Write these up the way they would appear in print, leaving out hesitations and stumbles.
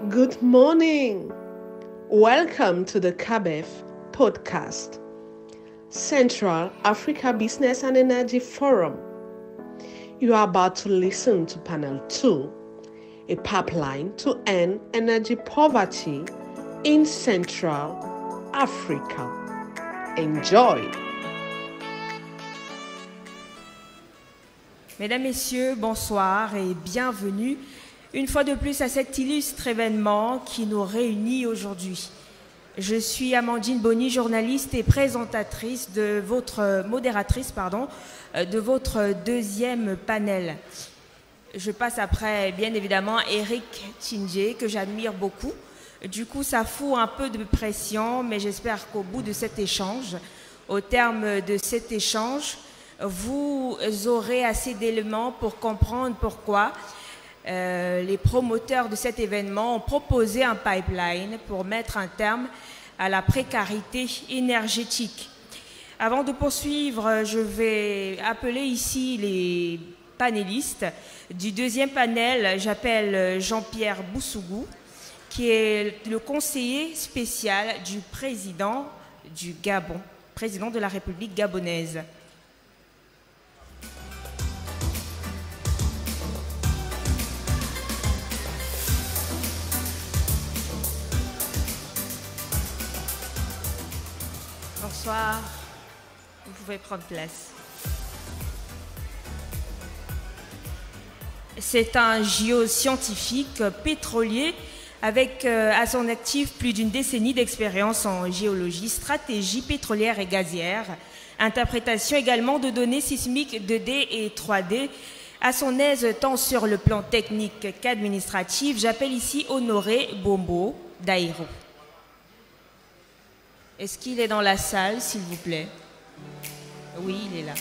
Good morning. Welcome to the CABEF podcast, Central Africa Business and Energy Forum. You are about to listen to Panel 2, a pipeline to end energy poverty in Central Africa. Enjoy. Mesdames, Messieurs, bonsoir et bienvenue une fois de plus à cet illustre événement qui nous réunit aujourd'hui. Je suis Amandine Bonny, journaliste et présentatrice modératrice de votre deuxième panel. Je passe après, bien évidemment, Eric Tchindjé, que j'admire beaucoup. Du coup, ça fout un peu de pression, mais j'espère qu'au bout de cet échange, au terme de cet échange, vous aurez assez d'éléments pour comprendre pourquoi les promoteurs de cet événement ont proposé un pipeline pour mettre un terme à la précarité énergétique. Avant de poursuivre, je vais appeler ici les panélistes du deuxième panel. J'appelle Jean-Pierre Boussougou, qui est le conseiller spécial du président du Gabon, président de la République gabonaise. Bonsoir, vous pouvez prendre place. C'est un géoscientifique pétrolier avec à son actif plus d'une décennie d'expérience en géologie, stratégie pétrolière et gazière, interprétation également de données sismiques 2D et 3D, à son aise tant sur le plan technique qu'administratif. J'appelle ici Honoré Bombo Daïro. Est-ce qu'il est dans la salle, s'il vous plaît? Oui, il est là.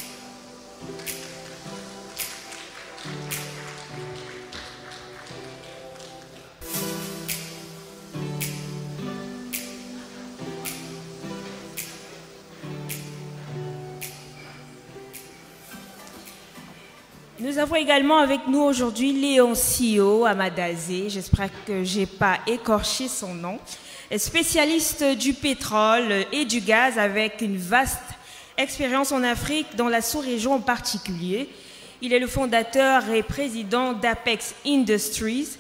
Nous avons également avec nous aujourd'hui Léoncio Amadazé, j'espère que je n'ai pas écorché son nom, spécialiste du pétrole et du gaz avec une vaste expérience en Afrique, dans la sous-région en particulier. Il est le fondateur et président d'Apex Industries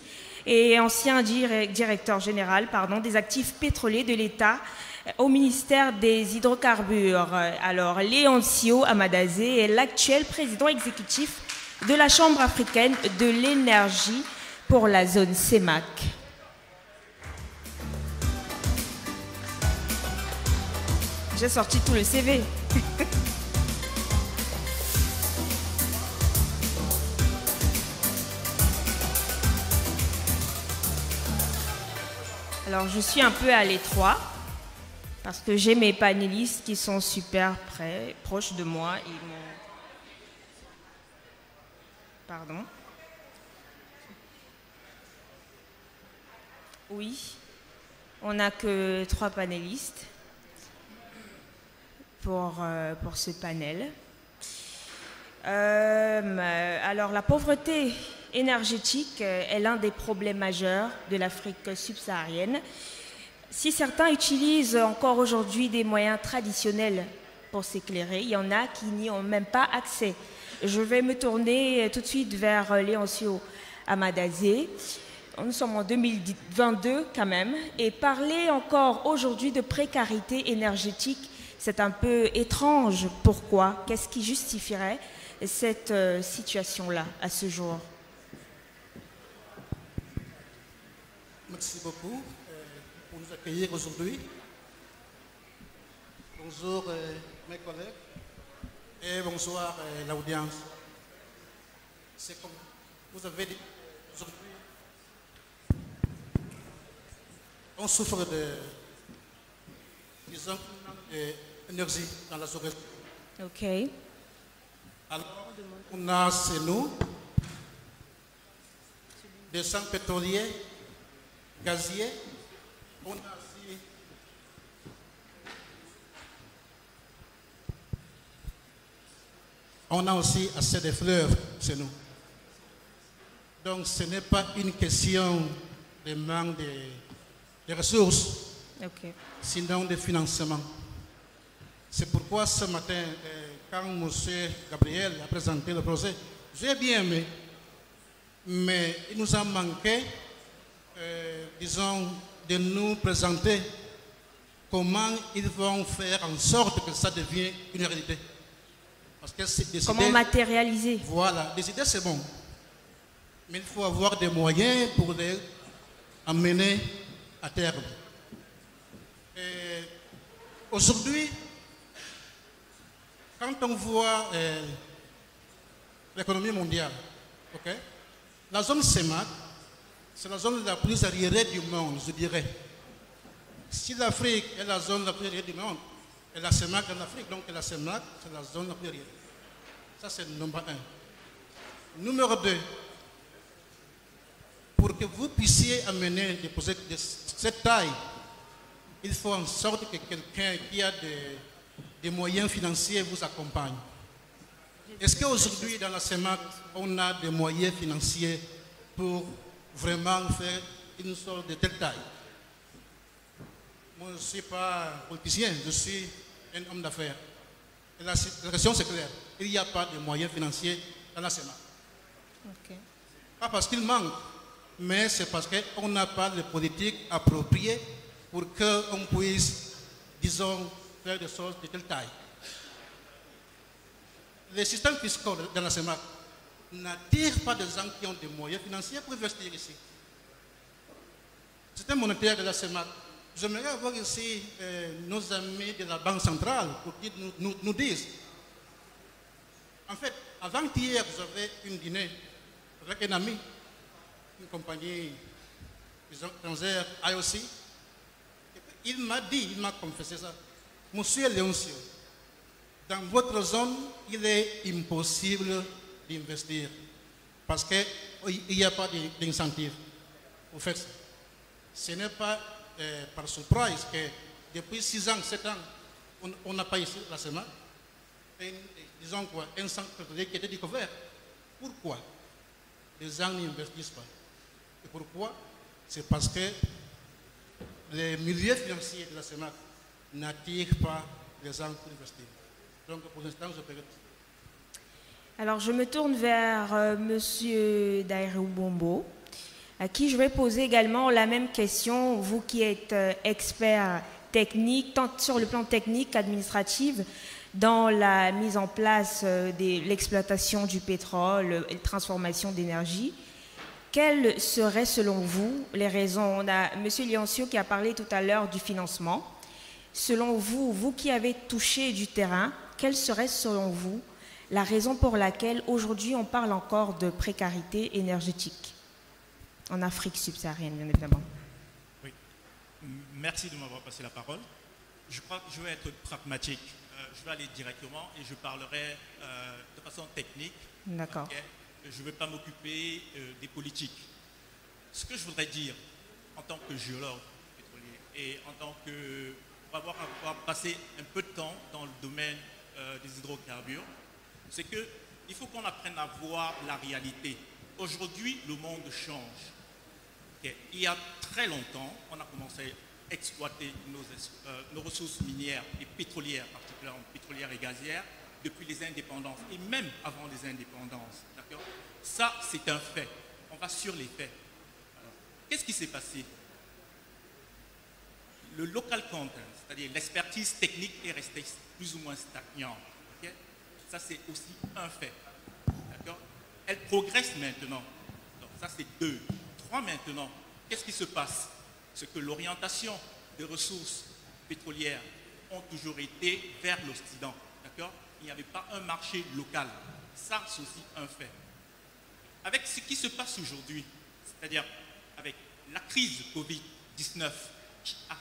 et ancien directeur général des actifs pétroliers de l'État au ministère des Hydrocarbures. Alors, Léoncio Amadazé est l'actuel président exécutif de la Chambre africaine de l'énergie pour la zone CEMAC. J'ai sorti tout le CV. Alors, je suis un peu à l'étroit parce que j'ai mes panélistes qui sont super proches de moi. Pardon. Oui, on n'a que 3 panélistes pour ce panel. Alors, la pauvreté énergétique est l'un des problèmes majeurs de l'Afrique subsaharienne. Si certains utilisent encore aujourd'hui des moyens traditionnels pour s'éclairer, il y en a qui n'y ont même pas accès. Je vais me tourner tout de suite vers Léoncio Amadazé. Nous sommes en 2022 quand même, et parler encore aujourd'hui de précarité énergétique, c'est un peu étrange. Pourquoi? Qu'est-ce qui justifierait cette situation-là à ce jour? Merci beaucoup pour nous accueillir aujourd'hui. Bonjour mes collègues et bonsoir l'audience. C'est comme vous avez dit, aujourd'hui, on souffre disons, d'énergie dans la sous-région. Ok. Alors, on a chez nous des champs pétroliers, gaziers. On a aussi assez de fleuves chez nous. Donc ce n'est pas une question des manques des ressources, Ok. sinon des financements. C'est pourquoi ce matin, quand M. Gabriel a présenté le projet, j'ai bien aimé, mais il nous a manqué, disons, de nous présenter comment ils vont faire en sorte que ça devienne une réalité. Parce que c'est décider, Comment matérialiser? voilà, décider c'est bon. Mais il faut avoir des moyens pour les amener à terme. Aujourd'hui, quand on voit l'économie mondiale, okay, la zone CEMAC, c'est la zone la plus arriérée du monde, je dirais. Si l'Afrique est la zone la plus arriérée du monde, et la CEMAC en Afrique, donc la CEMAC, c'est la zone la plus arriérée. Ça, c'est le numéro 1. Numéro 2, pour que vous puissiez amener des projets de cette taille, il faut en sorte que quelqu'un qui a des moyens financiers vous accompagne. Est-ce qu'aujourd'hui, dans la CEMAC, on a des moyens financiers pour vraiment faire une sorte de telle taille? Moi, je ne suis pas politicien, je suis un homme d'affaires. Et la question, c'est claire. Il n'y a pas de moyens financiers dans la CEMAC. Ok. Pas parce qu'il manque, mais c'est parce qu'on n'a pas de politique appropriée pour qu'on puisse, disons, faire des choses de telle taille. Les systèmes fiscaux dans la CEMAC n'attirent pas des gens qui ont des moyens financiers pour investir ici. Le système monétaire de la CEMAC, j'aimerais avoir ici nos amis de la Banque centrale pour qu'ils nous disent. En fait, avant-hier, j'avais une dîner avec un ami, une compagnie étrangère, IOC. Il m'a dit, il m'a confessé ça. Monsieur Léoncio, dans votre zone, il est impossible d'investir parce qu'il n'y a pas d'incentive pour faire ça. Ce n'est pas par surprise que depuis 6 ans, 7 ans, on n'a pas ici la CEMAC. Disons quoi, un centre pétrolier qui a été découvert. Pourquoi les gens n'investissent pas? Et pourquoi? C'est parce que les milieux financiers de la CEMAC n'attirent pas les gens pour investir. Donc pour l'instant, je peux... Alors, je me tourne vers Monsieur Dairou Bombo, à qui je vais poser également la même question, vous qui êtes expert technique, tant sur le plan technique qu'administratif, dans la mise en place de l'exploitation du pétrole et la transformation d'énergie. Quelles seraient selon vous les raisons? On a M. Léoncio qui a parlé tout à l'heure du financement. Selon vous, vous qui avez touché du terrain, quelle serait selon vous la raison pour laquelle aujourd'hui on parle encore de précarité énergétique en Afrique subsaharienne, bien évidemment? Oui. Merci de m'avoir passé la parole. Je crois que je vais être pragmatique. Je vais aller directement et je parlerai de façon technique. D'accord. Okay. Je ne vais pas m'occuper des politiques. Ce que je voudrais dire en tant que géologue pétrolier et en tant que... pour avoir passé un peu de temps dans le domaine des hydrocarbures, c'est qu'il faut qu'on apprenne à voir la réalité. Aujourd'hui, le monde change. Okay. Il y a très longtemps, on a commencé à exploiter nos ressources minières et pétrolières, particulièrement pétrolières et gazières, depuis les indépendances et même avant les indépendances. Ça, c'est un fait. On va sur les faits. Qu'est-ce qui s'est passé? Le local content, c'est-à-dire l'expertise technique, est restée plus ou moins stagnante. Okay? Ça, c'est aussi un fait. Elle progresse maintenant. Donc, ça, c'est 2. 3 maintenant. Qu'est-ce qui se passe? C'est que l'orientation des ressources pétrolières ont toujours été vers l'Occident. D'accord? Il n'y avait pas un marché local. Ça, c'est aussi un fait. Avec ce qui se passe aujourd'hui, c'est-à-dire avec la crise de Covid-19 qui a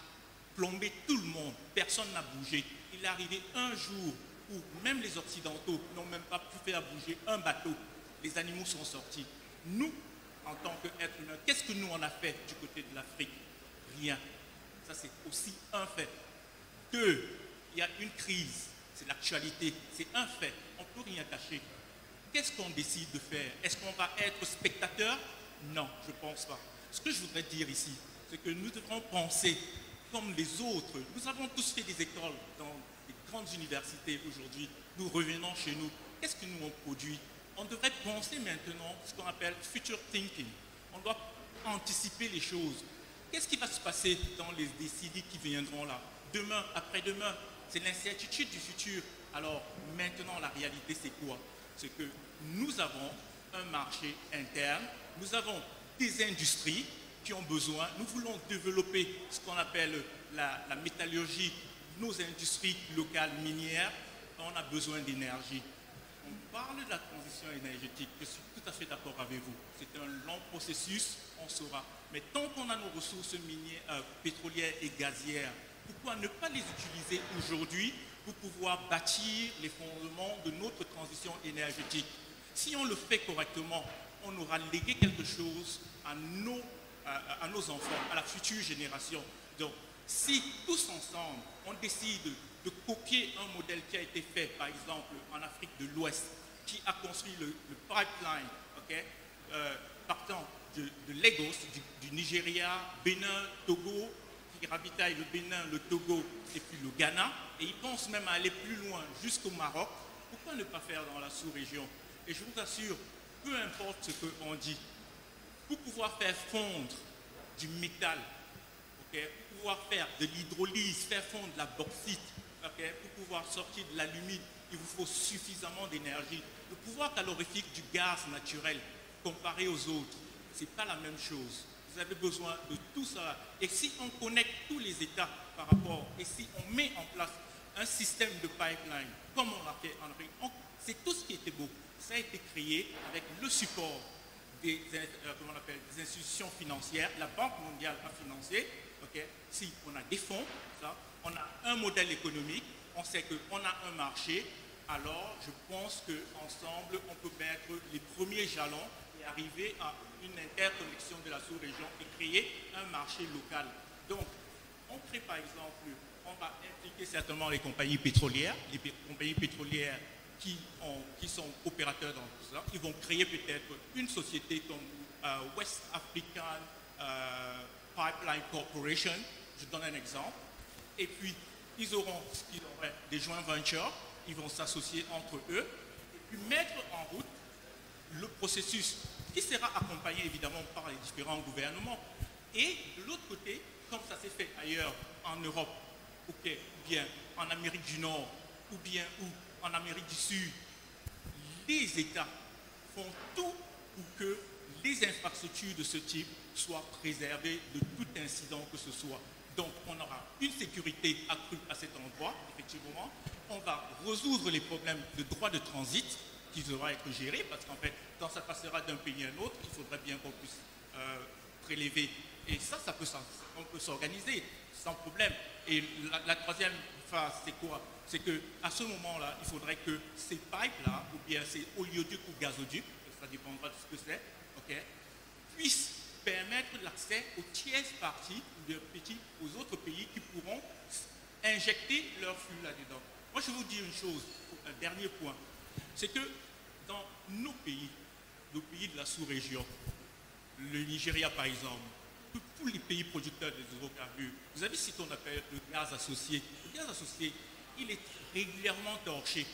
plombé tout le monde, personne n'a bougé. Il est arrivé un jour où même les Occidentaux n'ont même pas pu faire bouger un bateau. Les animaux sont sortis. Nous, en tant qu'êtres humains, qu'est-ce que nous on a fait du côté de l'Afrique? Rien. Ça, c'est aussi un fait. 2, il y a une crise. C'est l'actualité. C'est un fait. On ne peut rien cacher. Qu'est-ce qu'on décide de faire? Est-ce qu'on va être spectateur? Non, je ne pense pas. Ce que je voudrais dire ici, c'est que nous devrons penser comme les autres. Nous avons tous fait des écoles dans des grandes universités aujourd'hui. Nous revenons chez nous. Qu'est-ce que nous on produit? On devrait penser maintenant ce qu'on appelle future thinking. On doit anticiper les choses. Qu'est-ce qui va se passer dans les décennies qui viendront là? Demain, après-demain, c'est l'incertitude du futur. Alors maintenant, la réalité, c'est quoi? C'est que nous avons un marché interne, nous avons des industries qui ont besoin, nous voulons développer ce qu'on appelle la métallurgie, nos industries locales minières, on a besoin d'énergie. On parle de la transition énergétique, je suis tout à fait d'accord avec vous. C'est un long processus, on saura. Mais tant qu'on a nos ressources minières, pétrolières et gazières, pourquoi ne pas les utiliser aujourd'hui pour pouvoir bâtir les fondements de notre transition énergétique? Si on le fait correctement, on aura légué quelque chose à nos enfants, à la future génération. Donc, si tous ensemble, on décide de copier un modèle qui a été fait, par exemple, en Afrique de l'Ouest, qui a construit le pipeline, okay, partant de Lagos, du Nigeria, Bénin, Togo, qui ravitaille le Bénin, le Togo et puis le Ghana, et ils pensent même à aller plus loin jusqu'au Maroc. Pourquoi ne pas faire dans la sous-région? Et je vous assure, peu importe ce qu'on dit, pour pouvoir faire fondre du métal, okay, pour pouvoir faire de l'hydrolyse, faire fondre de la bauxite, okay, pour pouvoir sortir de l'alumine, il vous faut suffisamment d'énergie. Le pouvoir calorifique du gaz naturel, comparé aux autres, ce n'est pas la même chose. Vous avez besoin de tout ça. Et si on connecte tous les États par rapport, et si on met en place un système de pipeline, comme on l'a fait en Afrique, c'est tout ce qui était beau. Ça a été créé avec le support des institutions financières. La Banque mondiale a financé. Okay. Si on a des fonds, ça, on a un modèle économique, on sait qu'on a un marché, alors je pense qu'ensemble, on peut mettre les premiers jalons et arriver à une interconnexion de la sous-région et créer un marché local. Donc, on crée par exemple, on va impliquer certainement les compagnies pétrolières qui sont opérateurs dans tout ça. Ils vont créer peut-être une société comme West African Pipeline Corporation, je donne un exemple, et puis ils auront des joint ventures, ils vont s'associer entre eux, et puis mettre en route le processus qui sera accompagné évidemment par les différents gouvernements. Et de l'autre côté, comme ça s'est fait ailleurs en Europe, okay, ou bien en Amérique du Nord, ou bien en Amérique du Sud, les États font tout pour que les infrastructures de ce type soient préservées de tout incident que ce soit. Donc on aura une sécurité accrue à cet endroit, effectivement. On va résoudre les problèmes de droit de transit qui devra être géré, parce qu'en fait, quand ça passera d'un pays à un autre, il faudrait bien qu'on puisse prélever. Et ça on peut s'organiser sans problème. Et la troisième phase, c'est quoi? C'est qu'à ce moment-là, il faudrait que ces pipes-là, ou bien ces oléoducs ou gazoducs, ça dépendra de ce que c'est, okay, puissent permettre l'accès aux tierces parties, aux autres pays qui pourront injecter leur flux là-dedans. Moi, je vais vous dire une chose, un dernier point, c'est que dans nos pays de la sous-région, le Nigeria par exemple, tous les pays producteurs de hydrocarbures, vous avez ce qu'on appelle le gaz associé. Le gaz associé, il est régulièrement torché.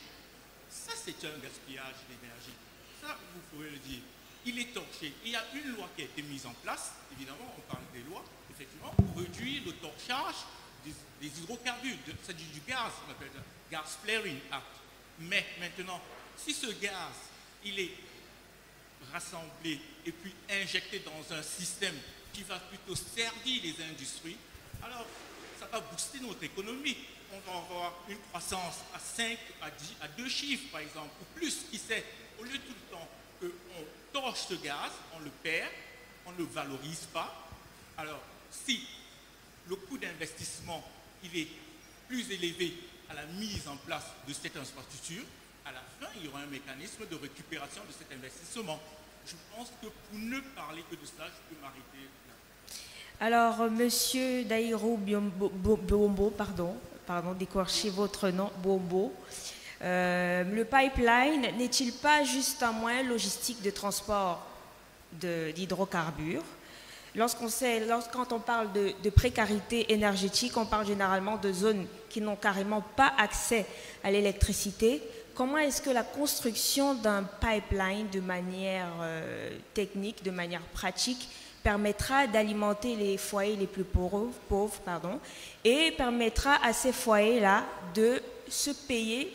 Ça, c'est un gaspillage d'énergie. Ça, vous pouvez le dire. Il est torché. Il y a une loi qui a été mise en place, évidemment, on parle des lois, effectivement, pour réduire le torchage des hydrocarbures, c'est du gaz, on appelle ça, Gas Flaring Act. Mais maintenant, si ce gaz, il est rassemblé et puis injecté dans un système qui va plutôt servir les industries, alors ça va booster notre économie. On va avoir une croissance à 5, à 2 chiffres, par exemple, ou plus, qui sait, au lieu tout le temps qu'on torche ce gaz, on le perd, on ne le valorise pas. Alors, si le coût d'investissement, il est plus élevé à la mise en place de cette infrastructure, à la fin, il y aura un mécanisme de récupération de cet investissement. Je pense que pour ne parler que de cela, je peux m'arrêter là. Alors, Monsieur Dairo Bombo, pardon d'écorcher votre nom, Bombo, le pipeline n'est-il pas juste un moyen logistique de transport d'hydrocarbures? Quand on parle de précarité énergétique, on parle généralement de zones qui n'ont carrément pas accès à l'électricité. Comment est-ce que la construction d'un pipeline de manière technique, de manière pratique, permettra d'alimenter les foyers les plus pauvres, et permettra à ces foyers-là de se payer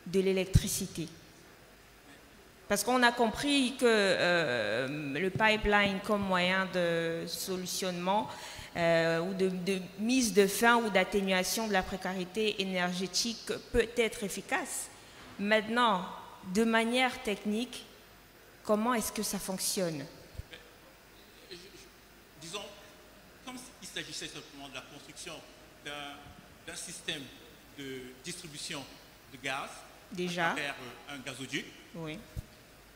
de l'électricité? Parce qu'on a compris que le pipeline comme moyen de solutionnement ou de mise de fin ou d'atténuation de la précarité énergétique peut être efficace. Maintenant, de manière technique, comment est-ce que ça fonctionne? Disons, comme il s'agissait simplement de la construction d'un système de distribution de gaz déjà à travers un gazoduc, oui.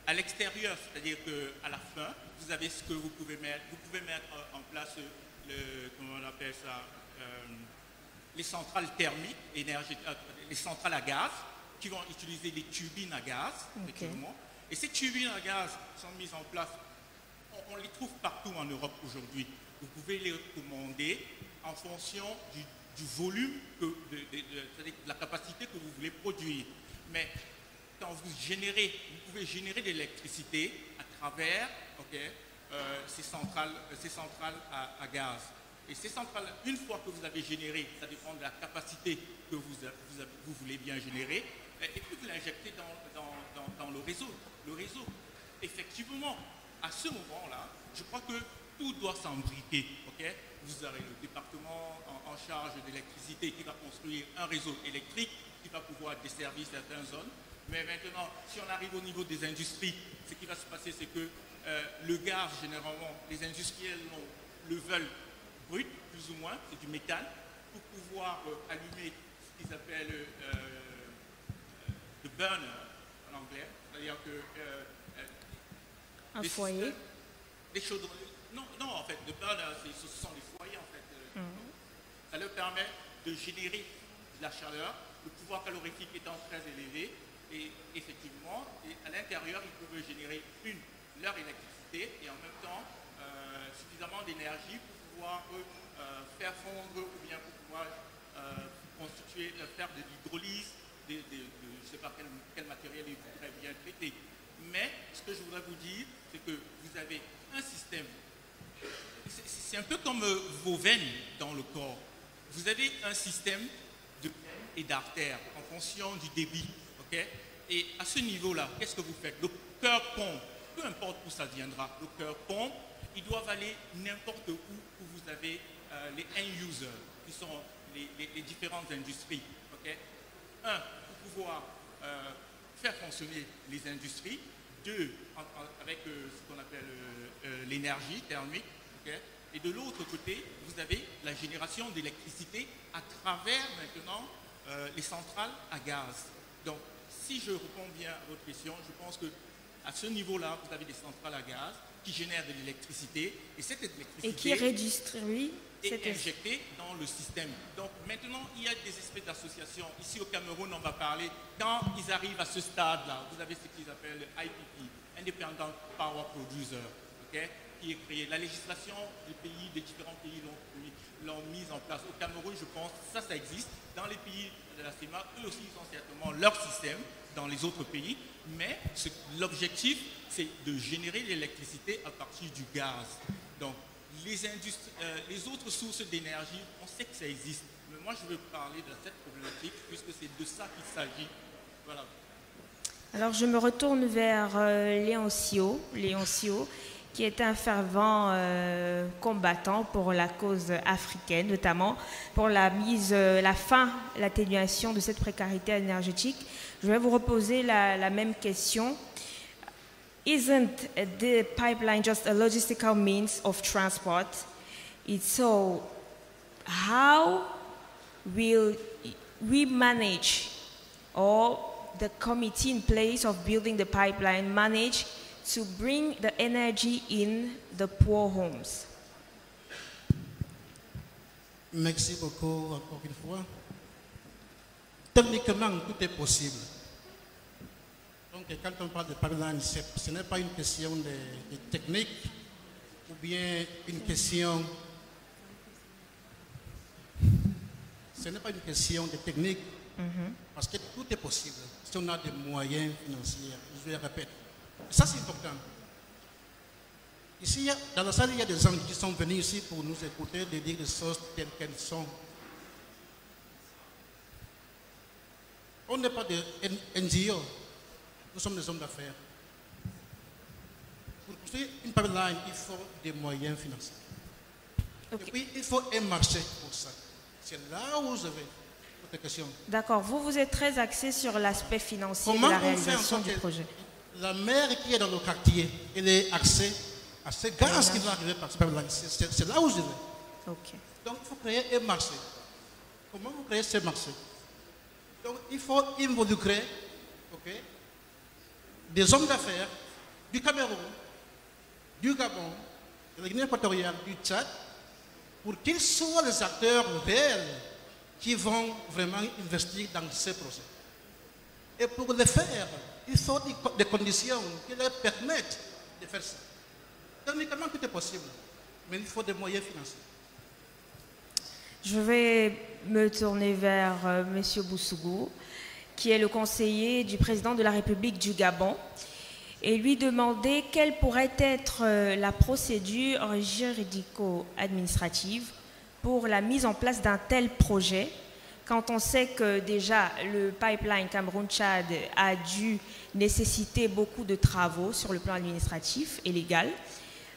À l'extérieur, c'est-à-dire qu'à la fin, vous avez ce que vous pouvez mettre. Vous pouvez mettre en place comment on appelle ça, les centrales thermiques, les centrales à gaz, qui vont utiliser des turbines à gaz, effectivement. Et ces turbines à gaz sont mises en place, on les trouve partout en Europe aujourd'hui. Vous pouvez les commander en fonction du volume, c'est-à-dire de la capacité que vous voulez produire. Mais quand vous pouvez générer de l'électricité à travers ces centrales à gaz. Et ces centrales, une fois que vous avez généré, ça dépend de la capacité que vous voulez bien générer, et puis vous l'injectez dans le réseau. Le réseau, effectivement, à ce moment-là, je crois que tout doit s'embriquer. Vous aurez le département en charge de l'électricité qui va construire un réseau électrique qui va pouvoir desservir certaines zones. Mais maintenant, si on arrive au niveau des industries, ce qui va se passer, c'est que le gaz, généralement, les industriels le veulent brut, plus ou moins, c'est du méthane, pour pouvoir allumer ce qu'ils appellent le burner en anglais. C'est-à-dire que un foyer. Des chaudrons. Non, en fait, le burner, ce sont les foyers, en fait. Ça leur permet de générer de la chaleur, le pouvoir calorifique étant très élevé. Et effectivement, à l'intérieur, ils peuvent générer leur électricité et en même temps suffisamment d'énergie pour pouvoir faire fondre ou bien pour pouvoir faire de l'hydrolyse, je ne sais pas quel matériel ils vont très bien traiter. Mais ce que je voudrais vous dire, c'est que vous avez un système, c'est un peu comme vos veines dans le corps. Vous avez un système de veines et d'artères en fonction du débit. Et à ce niveau-là, qu'est-ce que vous faites? Le cœur pompe, peu importe où ça viendra, le cœur pompe, ils doivent aller n'importe où vous avez les end-users, qui sont les différentes industries. Un, pour pouvoir faire fonctionner les industries. Deux, avec ce qu'on appelle l'énergie thermique. Et de l'autre côté, vous avez la génération d'électricité à travers maintenant les centrales à gaz. Donc, si je réponds bien à votre question, je pense qu'à ce niveau-là, vous avez des centrales à gaz qui génèrent de l'électricité et cette électricité et qui redistribue est injectée dans le système. Donc maintenant, il y a des espèces d'associations. Ici au Cameroun, on va parler, quand ils arrivent à ce stade-là, vous avez ce qu'ils appellent IPP, Independent Power Producer, qui est créé. La législation des différents pays l'ont mise en place. Au Cameroun, je pense, ça existe. Dans les pays de la CEMA, eux aussi, ils ont certainement leur système dans les autres pays. Mais l'objectif, c'est de générer l'électricité à partir du gaz. Donc, les autres sources d'énergie, on sait que ça existe. Mais moi, je veux parler de cette problématique puisque c'est de ça qu'il s'agit. Voilà. Alors, je me retourne vers Léon Sio, qui est un fervent combattant pour la cause africaine, notamment pour l'atténuation de cette précarité énergétique. Je vais vous reposer la même question. Isn't the pipeline just a logistical means of transport? It's so, how will we manage, or the committee in place of building the pipeline manage to bring the energy in the poor homes? Merci beaucoup encore une fois. Techniquement, tout est possible. Donc, quand on parle de pipeline, ce n'est pas une question de technique ou bien une question. Ce n'est pas une question de technique, parce que tout est possible si on a des moyens financiers. Je le répète. Ça, c'est important. Ici, dans la salle, il y a des gens qui sont venus ici pour nous écouter, de dire les choses telles qu'elles sont. On n'est pas des NGO, nous sommes des hommes d'affaires. Pour construire une pipeline, il faut des moyens financiers. Okay. Et puis, il faut un marché pour ça. C'est là où je vais. Votre question. D'accord. Vous êtes très axé sur l'aspect financier de la réalisation du projet. La mer qui est dans le quartier, elle est axée à ce gaz qui va arriver par ce pipeline. C'est là où je vais. Okay. Donc, il faut créer un marché. Comment vous créez ce marché? Donc, il faut involucrer des hommes d'affaires du Cameroun, du Gabon, de la Guinée équatoriale, du Tchad, pour qu'ils soient les acteurs réels qui vont vraiment investir dans ces projets. Et pour le faire, il faut des conditions qui leur permettent de faire ça. Techniquement, tout est possible, mais il faut des moyens financiers. Je vais me tourner vers M. Boussougou, qui est le conseiller du président de la République du Gabon, et lui demander quelle pourrait être la procédure juridico-administrative pour la mise en place d'un tel projet, quand on sait que déjà le pipeline Cameroun-Tchad a dû nécessiter beaucoup de travaux sur le plan administratif et légal.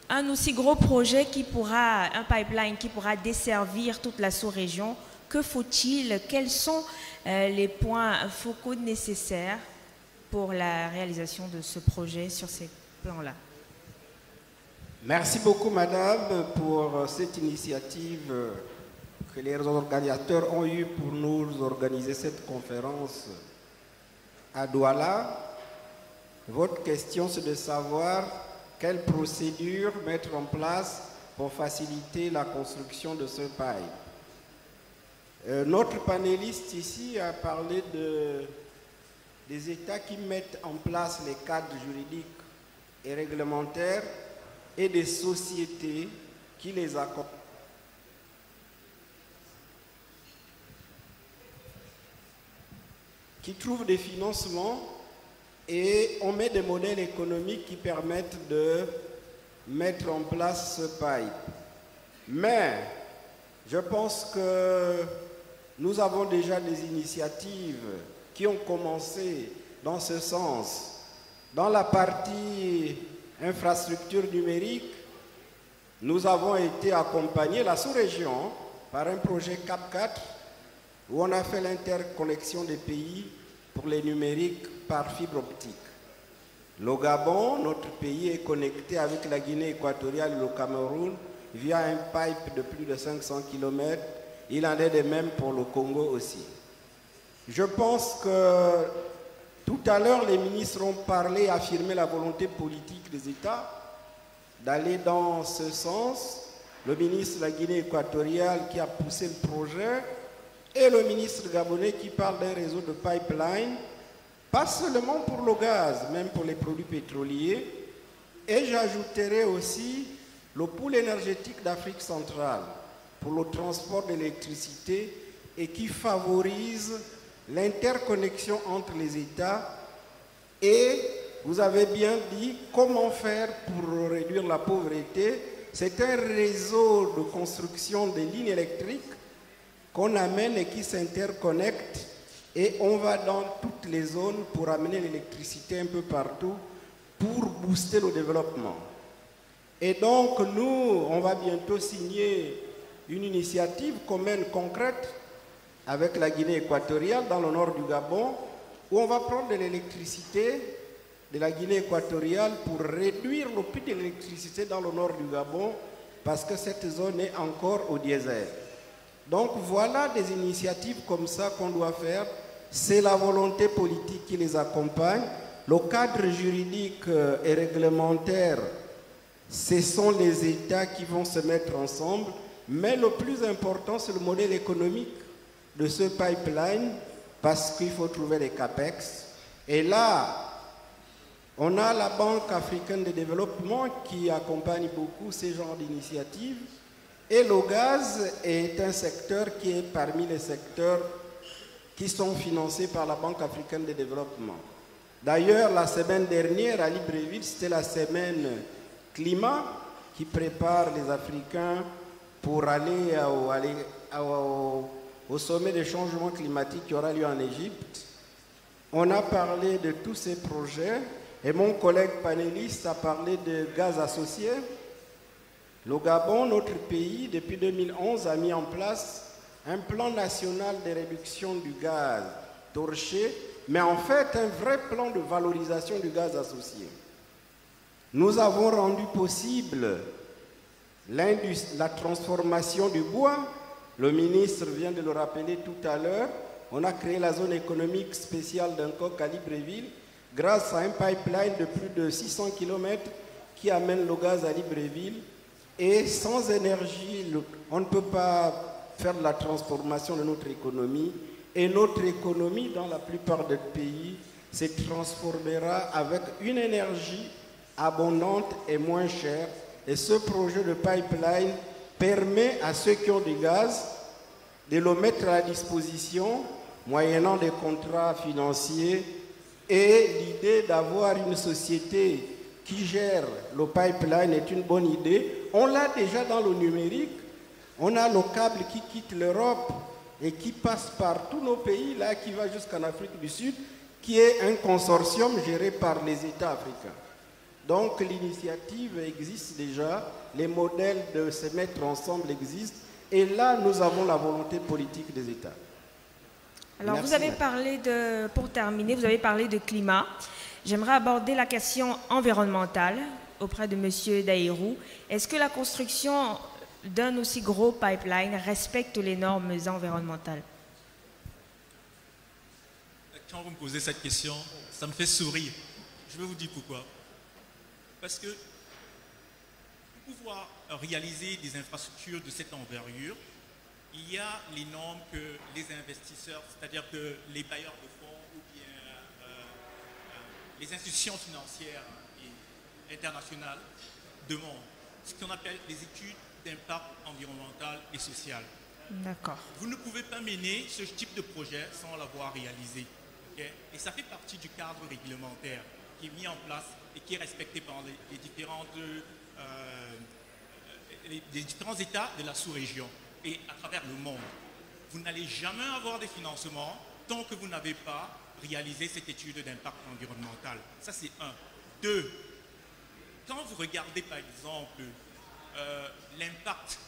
Un aussi gros projet un pipeline qui pourra desservir toute la sous-région, que faut-il? Quels sont les points focaux nécessaires pour la réalisation de ce projet sur ces plans-là? Merci beaucoup, madame, pour cette initiative que les organisateurs ont eue pour nous organiser cette conférence à Douala. Votre question, c'est de savoir quelle procédure mettre en place pour faciliter la construction de ce pipe. Notre panéliste ici a parlé des États qui mettent en place les cadres juridiques et réglementaires et des sociétés qui les accompagnent. Qui trouvent des financements et on met des modèles économiques qui permettent de mettre en place ce pipe. Mais je pense que nous avons déjà des initiatives qui ont commencé dans ce sens. Dans la partie infrastructure numérique, nous avons été accompagnés, la sous-région, par un projet CAP4 où on a fait l'interconnexion des pays pour les numériques par fibre optique. Le Gabon, notre pays, est connecté avec la Guinée équatoriale et le Cameroun via un pipe de plus de 500 km. Il en est de même pour le Congo aussi. Je pense que tout à l'heure, les ministres ont parlé, affirmé la volonté politique des États d'aller dans ce sens. Le ministre de la Guinée équatoriale qui a poussé le projet et le ministre gabonais qui parle d'un réseau de pipeline, pas seulement pour le gaz, même pour les produits pétroliers. Et j'ajouterai aussi le pool énergétique d'Afrique centrale pour le transport d'électricité et qui favorise l'interconnexion entre les États. Et vous avez bien dit comment faire pour réduire la pauvreté. C'est un réseau de construction des lignes électriques qu'on amène et qui s'interconnectent et on va dans toutes les zones pour amener l'électricité un peu partout pour booster le développement. Et donc nous, on va bientôt signer une initiative commune concrète avec la Guinée équatoriale dans le nord du Gabon où on va prendre de l'électricité de la Guinée équatoriale pour réduire le prix de l'électricité dans le nord du Gabon parce que cette zone est encore au diesel. Donc voilà des initiatives comme ça qu'on doit faire. C'est la volonté politique qui les accompagne. Le cadre juridique et réglementaire, ce sont les États qui vont se mettre ensemble. Mais le plus important, c'est le modèle économique de ce pipeline parce qu'il faut trouver les CAPEX. Et là, On a la Banque africaine de développement qui accompagne beaucoup ces genres d'initiatives. Et le gaz est un secteur qui est parmi les secteurs qui sont financés par la Banque africaine de développement. D'ailleurs, la semaine dernière à Libreville, c'était la semaine climat qui prépare les Africains pour aller au sommet des changements climatiques qui aura lieu en Égypte. On a parlé de tous ces projets et mon collègue panéliste a parlé de gaz associé. Le Gabon, notre pays, depuis 2011, a mis en place un plan national de réduction du gaz torché, mais en fait un vrai plan de valorisation du gaz associé. Nous avons rendu possible la transformation du bois. Le ministre vient de le rappeler tout à l'heure. On a créé la zone économique spéciale d'Uncock à Libreville grâce à un pipeline de plus de 600 km qui amène le gaz à Libreville. Et sans énergie, on ne peut pas faire de la transformation de notre économie. Et notre économie, dans la plupart des pays, se transformera avec une énergie abondante et moins chère. Et ce projet de pipeline permet à ceux qui ont du gaz de le mettre à disposition moyennant des contrats financiers. Et l'idée d'avoir une société qui gère le pipeline est une bonne idée. On l'a déjà dans le numérique. On a le câble qui quitte l'Europe et qui passe par tous nos pays, là, qui va jusqu'en Afrique du Sud, qui est un consortium géré par les États africains. Donc l'initiative existe déjà, les modèles de se mettre ensemble existent, et là, nous avons la volonté politique des États. Alors, Merci. vous avez parlé de, pour terminer, vous avez parlé de climat. J'aimerais aborder la question environnementale auprès de M. Daïrou. Est-ce que la construction d'un aussi gros pipeline respecte les normes environnementales? Quand vous me posez cette question, ça me fait sourire. Je vais vous dire pourquoi. Parce que pour pouvoir réaliser des infrastructures de cette envergure, il y a les normes que les investisseurs, c'est-à-dire que les bailleurs de fonds ou bien les institutions financières et internationales demandent, ce qu'on appelle les études d'impact environnemental et social. D'accord. Vous ne pouvez pas mener ce type de projet sans l'avoir réalisé. Okay? Et ça fait partie du cadre réglementaire qui est mis en place et qui est respecté par les différents États de la sous-région et à travers le monde. Vous n'allez jamais avoir des financements tant que vous n'avez pas réalisé cette étude d'impact environnemental. Ça, c'est un. Deux, quand vous regardez par exemple l'impact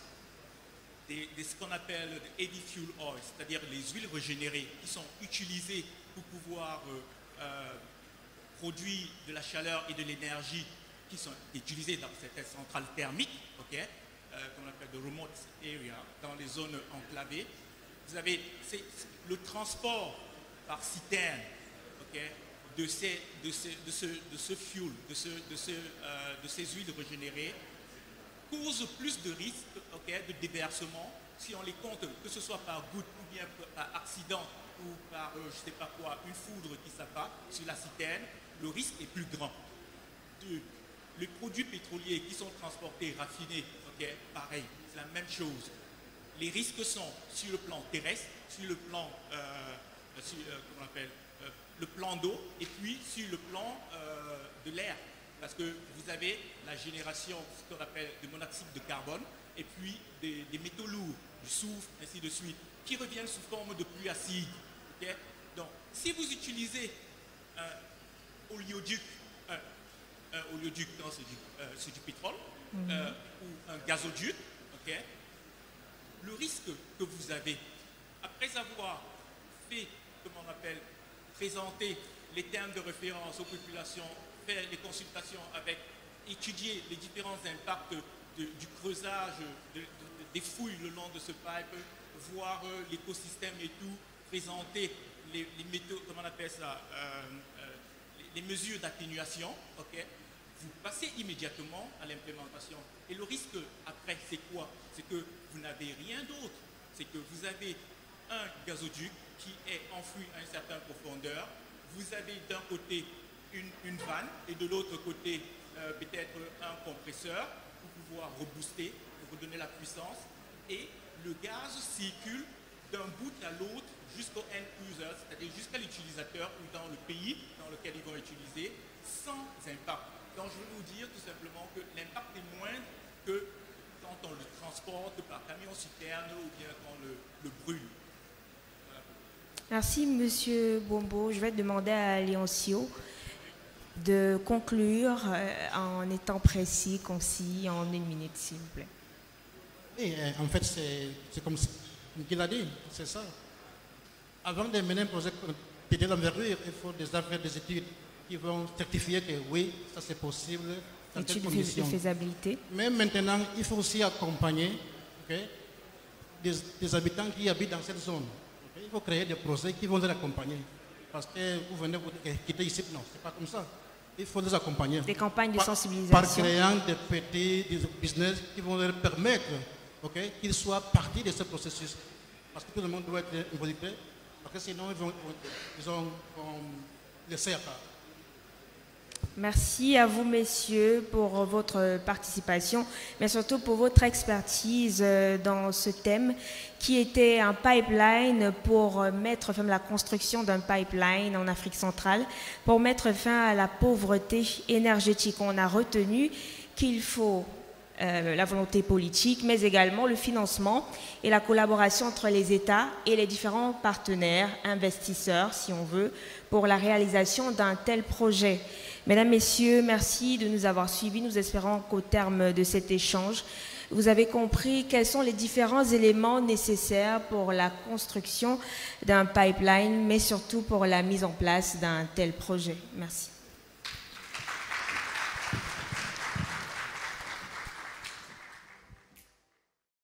de ce qu'on appelle des heavy fuel oil, c'est-à-dire les huiles régénérées qui sont utilisées pour pouvoir produire de la chaleur et de l'énergie qui sont utilisées dans certaines centrales thermiques, okay, qu'on appelle de remote area, dans les zones enclavées. Vous avez le transport par citerne, okay, de ce fuel, de ces huiles régénérées, cause plus de risques, okay, de déversement si on les compte, que ce soit par goutte ou bien par accident ou par, je ne sais pas quoi, une foudre qui s'abat sur la citerne, le risque est plus grand. Deux, les produits pétroliers qui sont transportés, raffinés, okay, pareil, c'est la même chose. Les risques sont sur le plan terrestre, sur le plan, comment on appelle, le plan d'eau, et puis sur le plan de l'air. Parce que vous avez la génération, ce qu'on appelle de monoxyde de carbone, et puis des métaux lourds, du soufre, ainsi de suite, qui reviennent sous forme de pluie acide. Okay? Donc, si vous utilisez un oléoduc, quand c'est du pétrole, ou un gazoduc, okay, le risque que vous avez, après avoir fait, comment on appelle, présenter les termes de référence aux populations, faire les consultations avec, étudier les différents impacts du creusage, des fouilles le long de ce pipe, voir l'écosystème et tout, présenter les méthodes, comment on appelle ça, les mesures d'atténuation, okay, vous passez immédiatement à l'implémentation. Et le risque après, c'est quoi? C'est que vous n'avez rien d'autre. C'est que vous avez un gazoduc qui est enfoui à une certaine profondeur. Vous avez d'un côté une vanne et de l'autre côté peut-être un compresseur pour pouvoir rebooster, pour redonner la puissance. Et le gaz circule d'un bout à l'autre jusqu'au end user, c'est-à-dire jusqu'à l'utilisateur ou dans le pays dans lequel ils vont utiliser, sans impact. Donc je veux vous dire tout simplement que l'impact est moindre que quand on le transporte par camion citerne ou bien quand on le brûle. Voilà. Merci, Monsieur Bombo. Je vais demander à Léoncio de conclure en étant précis, concis, en 1 minute, s'il vous plaît. Et en fait, c'est comme qu'il a dit, c'est ça. Avant de mener un projet de l'envergure, il faut déjà faire des études qui vont certifier que oui, ça c'est possible. Études de faisabilité. Mais maintenant, il faut aussi accompagner des habitants qui habitent dans cette zone. Il faut créer des projets qui vont les accompagner. Parce que vous venez vous quitter ici, non, c'est pas comme ça. Il faut les accompagner. Des campagnes de sensibilisation. Par créant des petits business qui vont leur permettre qu'ils soient partie de ce processus. Parce que tout le monde doit être involucré. Parce que sinon, ils vont laisser à part. Merci à vous, messieurs, pour votre participation, mais surtout pour votre expertise dans ce thème qui était un pipeline pour mettre fin à la construction d'un pipeline en Afrique centrale, pour mettre fin à la pauvreté énergétique. On a retenu qu'il faut la volonté politique, mais également le financement et la collaboration entre les États et les différents partenaires, investisseurs, si on veut, pour la réalisation d'un tel projet. Mesdames, Messieurs, merci de nous avoir suivis. Nous espérons qu'au terme de cet échange, vous avez compris quels sont les différents éléments nécessaires pour la construction d'un pipeline, mais surtout pour la mise en place d'un tel projet. Merci.